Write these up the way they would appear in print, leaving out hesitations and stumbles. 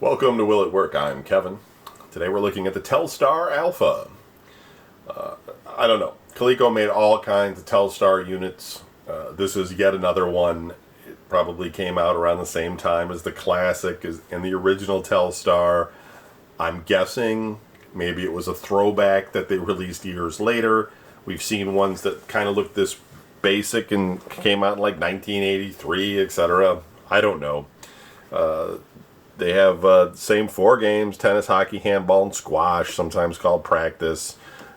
Welcome to Will It Work? I'm Kevin. Today we're looking at the Telstar Alpha. I don't know. Coleco made all kinds of Telstar units. This is yet another one. It probably came out around the same time as the classic and the original Telstar. I'm guessing maybe it was a throwback that they released years later. We've seen ones that kind of look this basic and came out in like 1983, etc. I don't know. They have the same 4 games: tennis, hockey, handball, and squash, sometimes called practice.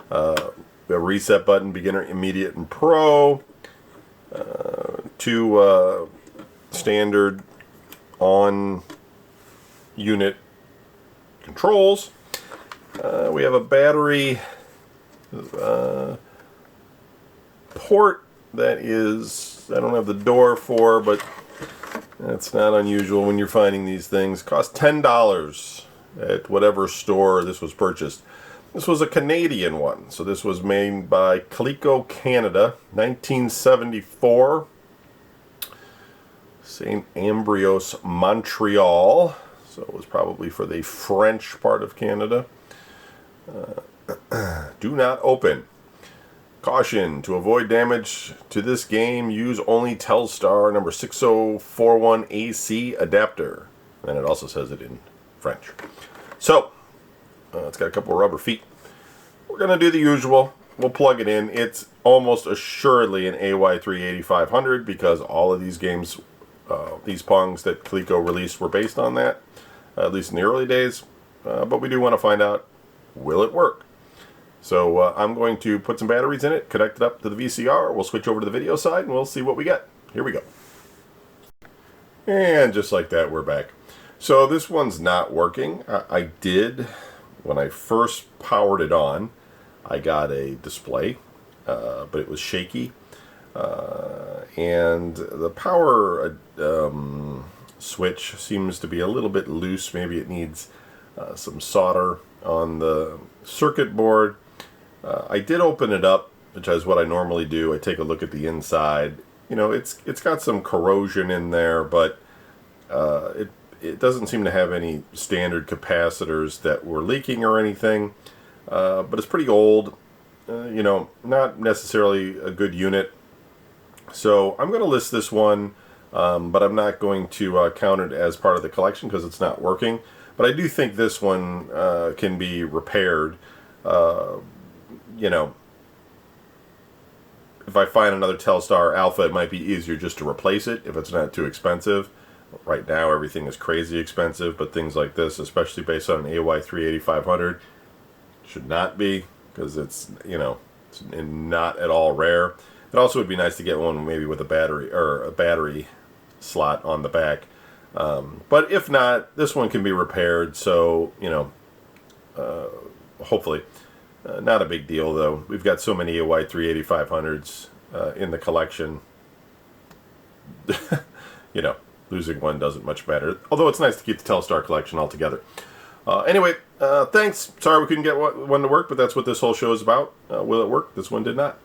We have a reset button: beginner, immediate, and pro. 2 standard on-unit controls. We have a battery port that is, I don't have the door for, but that's not unusual when you're finding these things. Cost $10 at whatever store this was purchased. This was a Canadian one, so this was made by Coleco Canada, 1974. St. Ambrose, Montreal. So it was probably for the French part of Canada. Do not open. Caution: to avoid damage to this game, use only Telstar number 6041AC adapter. And it also says it in French. So, it's got a couple of rubber feet. We're going to do the usual. We'll plug it in. It's almost assuredly an AY38500 because all of these games, these Pongs that Coleco released were based on that, at least in the early days. But we do want to find out, will it work? So I'm going to put some batteries in it, connect it up to the VCR. We'll switch over to the video side and we'll see what we get. Here we go. And just like that, we're back. So this one's not working. I did, when I first powered it on, I got a display, but it was shaky. And the power switch seems to be a little bit loose. Maybe it needs some solder on the circuit board. I did open it up, which is what I normally do. I take a look at the inside. You know, it's got some corrosion in there, but it doesn't seem to have any standard capacitors that were leaking or anything. But it's pretty old. You know, not necessarily a good unit. So I'm going to list this one, but I'm not going to count it as part of the collection because it's not working. But I do think this one can be repaired. You know, if I find another Telstar Alpha, it might be easier just to replace it if it's not too expensive. Right now, everything is crazy expensive, but things like this, especially based on an AY38500, should not be, because it's, you know, it's not at all rare. It also would be nice to get one maybe with a battery or a battery slot on the back. But if not, this one can be repaired, so, you know, hopefully. Not a big deal, though. We've got so many AY38500s in the collection. You know, losing one doesn't much matter. Although it's nice to keep the Telstar collection all together. Anyway, thanks. Sorry we couldn't get one to work, but that's what this whole show is about. Will it work? This one did not.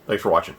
Thanks for watching.